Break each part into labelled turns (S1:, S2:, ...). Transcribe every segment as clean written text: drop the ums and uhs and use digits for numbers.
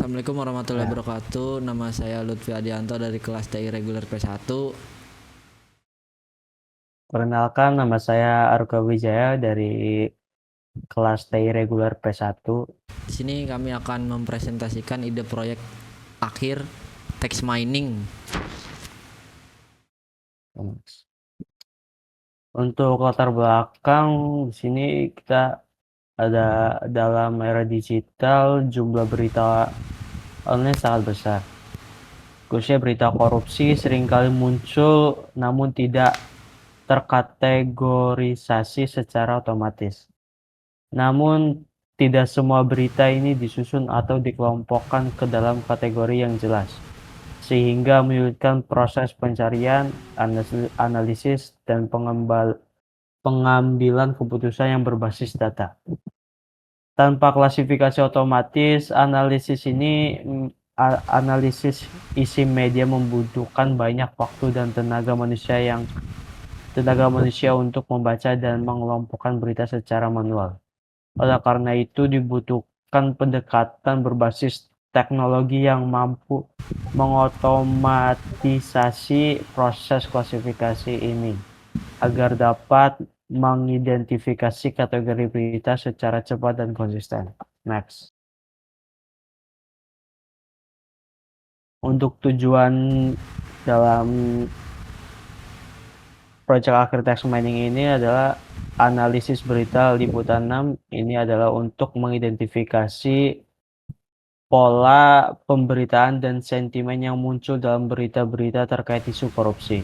S1: Assalamualaikum warahmatullahi
S2: Ya,
S1: wabarakatuh. Nama saya Lutfi Adianto dari kelas TI Reguler P1.
S2: perkenalkan nama saya Aruka Wijaya dari kelas TI reguler P1.
S1: Di sini kami akan mempresentasikan ide proyek akhir text mining.
S2: Untuk latar belakang di sini kita ada dalam era digital jumlah berita online sangat besar. Khususnya berita korupsi seringkali muncul namun tidak terkategorisasi secara otomatis. Namun tidak semua berita ini disusun atau dikelompokkan ke dalam kategori yang jelas, sehingga menyulitkan proses pencarian, analisis, dan pengambilan keputusan yang berbasis data. Tanpa klasifikasi otomatis, analisis isi media membutuhkan banyak waktu dan tenaga manusia untuk membaca dan mengelompokkan berita secara manual. Oleh karena itu dibutuhkan pendekatan berbasis teknologi yang mampu mengotomatisasi proses klasifikasi ini agar dapat mengidentifikasi kategori berita secara cepat dan konsisten. Next. Untuk tujuan dalam proyek akhir text mining ini adalah analisis berita liputan 6. Ini adalah untuk mengidentifikasi pola pemberitaan dan sentimen yang muncul dalam berita-berita terkait isu korupsi.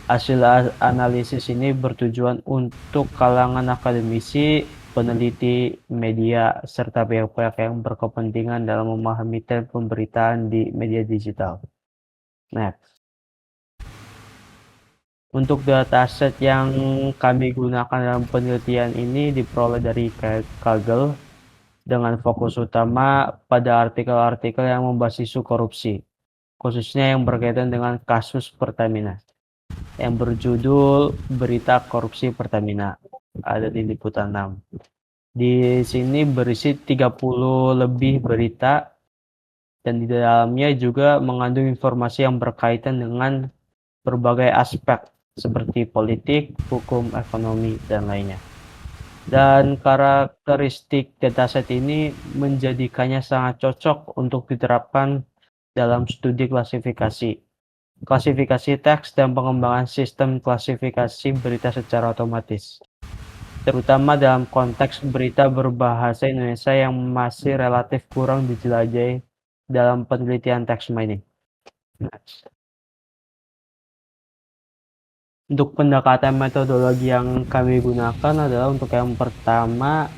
S2: Hasil analisis ini bertujuan untuk kalangan akademisi, peneliti, media, serta pihak-pihak yang berkepentingan dalam memahami tren pemberitaan di media digital. Next. Untuk dataset yang kami gunakan dalam penelitian ini diperoleh dari Kaggle dengan fokus utama pada artikel-artikel yang membahas isu korupsi, khususnya yang berkaitan dengan kasus Pertamina, yang berjudul Berita Korupsi Pertamina, ada di liputan 6. Di sini berisi 30 lebih berita, dan di dalamnya juga mengandung informasi yang berkaitan dengan berbagai aspek, seperti politik, hukum, ekonomi, dan lainnya. Dan karakteristik dataset ini menjadikannya sangat cocok untuk diterapkan dalam studi klasifikasi teks dan pengembangan sistem klasifikasi berita secara otomatis, terutama dalam konteks berita berbahasa Indonesia yang masih relatif kurang dijelajahi dalam penelitian text mining. Untuk pendekatan metodologi yang kami gunakan adalah untuk yang pertama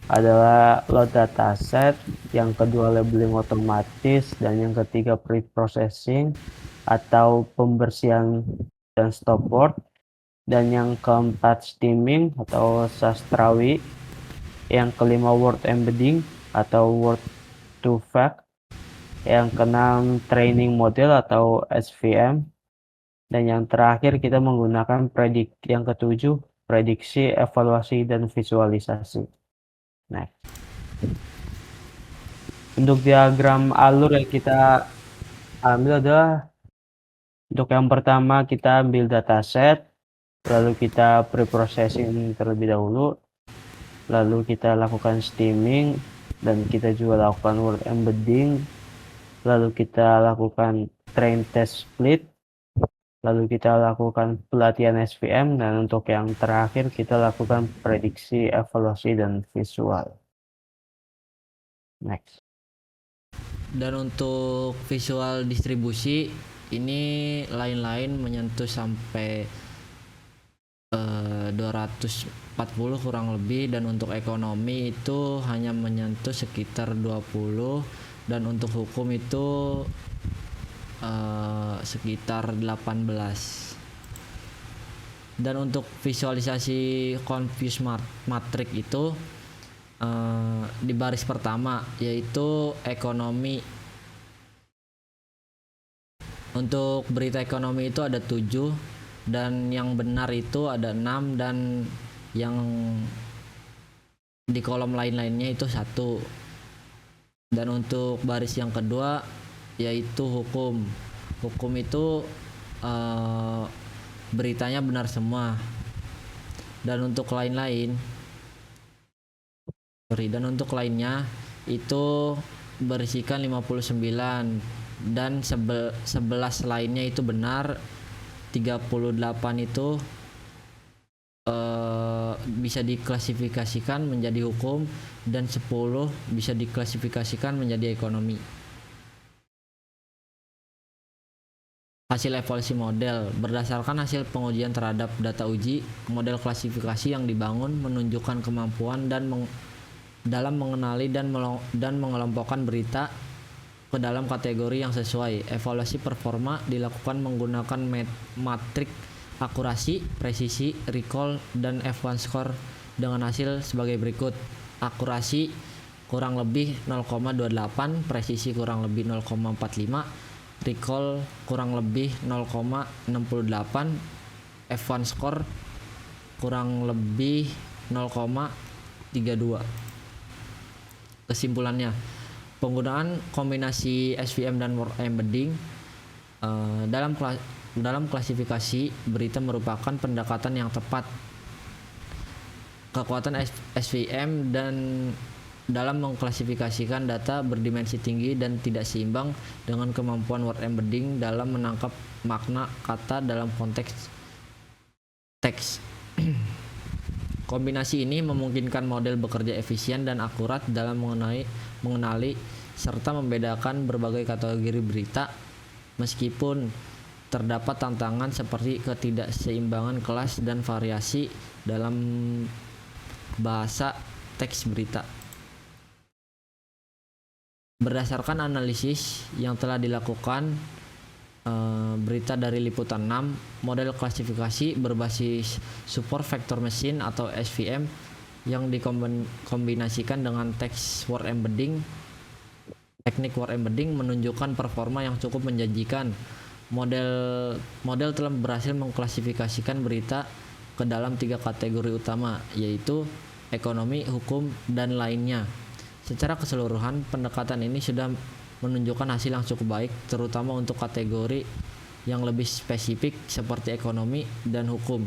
S2: adalah load dataset, yang kedua labeling otomatis, dan yang ketiga pre-processing atau pembersihan dan stopboard, dan yang keempat steaming atau sastrawi, yang kelima word embedding atau word to fact, yang keenam training model atau SVM, dan yang terakhir kita menggunakan yang ketujuh, prediksi, evaluasi, dan visualisasi. Nah, untuk diagram alur yang kita ambil adalah, untuk yang pertama kita ambil dataset, lalu kita pre-processing terlebih dahulu, lalu kita lakukan steaming, dan kita juga lakukan word embedding, lalu kita lakukan train test split, lalu kita lakukan pelatihan SVM, dan untuk yang terakhir kita lakukan prediksi, evaluasi, dan visual. Next.
S1: Dan untuk visual distribusi ini lain-lain menyentuh sampai 240 kurang lebih, dan untuk ekonomi itu hanya menyentuh sekitar 20, dan untuk hukum itu sekitar 18. Dan untuk visualisasi confuse matrix itu di baris pertama yaitu ekonomi. Untuk berita ekonomi itu ada 7, dan yang benar itu ada 6, dan yang di kolom lain-lainnya itu 1. Dan untuk baris yang kedua yaitu hukum. Hukum itu beritanya benar semua. Dan untuk lainnya itu berisikan 59 dan 11 lainnya itu benar, 38 itu bisa diklasifikasikan menjadi hukum dan 10 bisa diklasifikasikan menjadi ekonomi. Hasil evaluasi model. Berdasarkan hasil pengujian terhadap data uji, model klasifikasi yang dibangun menunjukkan kemampuan dalam mengenali dan mengelompokkan berita ke dalam kategori yang sesuai. Evaluasi performa dilakukan menggunakan matrik akurasi, presisi, recall, dan F1 score dengan hasil sebagai berikut. Akurasi kurang lebih 0,28, presisi kurang lebih 0,45, recall kurang lebih 0,68, F1 score kurang lebih 0,32. Kesimpulannya, penggunaan kombinasi SVM dan word embedding dalam klasifikasi berita merupakan pendekatan yang tepat. Kekuatan SVM dan dalam mengklasifikasikan data berdimensi tinggi dan tidak seimbang dengan kemampuan word embedding dalam menangkap makna kata dalam konteks teks. Kombinasi ini memungkinkan model bekerja efisien dan akurat dalam mengenali serta membedakan berbagai kategori berita, meskipun terdapat tantangan seperti ketidakseimbangan kelas dan variasi dalam bahasa teks berita. Berdasarkan analisis yang telah dilakukan berita dari Liputan 6, model klasifikasi berbasis support vector machine atau SVM yang dikombinasikan dengan text word embedding, teknik word embedding menunjukkan performa yang cukup menjanjikan. Model telah berhasil mengklasifikasikan berita ke dalam 3 kategori utama, yaitu ekonomi, hukum, dan lainnya. Secara keseluruhan, pendekatan ini sudah menunjukkan hasil yang cukup baik, terutama untuk kategori yang lebih spesifik seperti ekonomi dan hukum.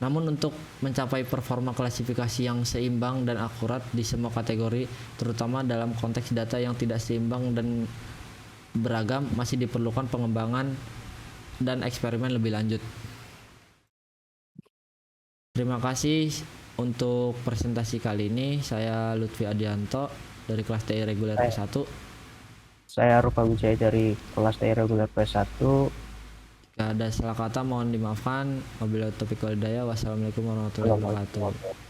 S1: Namun untuk mencapai performa klasifikasi yang seimbang dan akurat di semua kategori, terutama dalam konteks data yang tidak seimbang dan beragam, masih diperlukan pengembangan dan eksperimen lebih lanjut. Terima kasih untuk presentasi kali ini. Saya Lutfi Adianto dari kelas TI reguler P1.
S2: Saya Rupa Wijaya dari kelas TI reguler P1.
S1: Jika ada salah kata mohon dimaafkan. Wabillahi taufiq wal hidayah. Wassalamualaikum warahmatullahi wabarakatuh.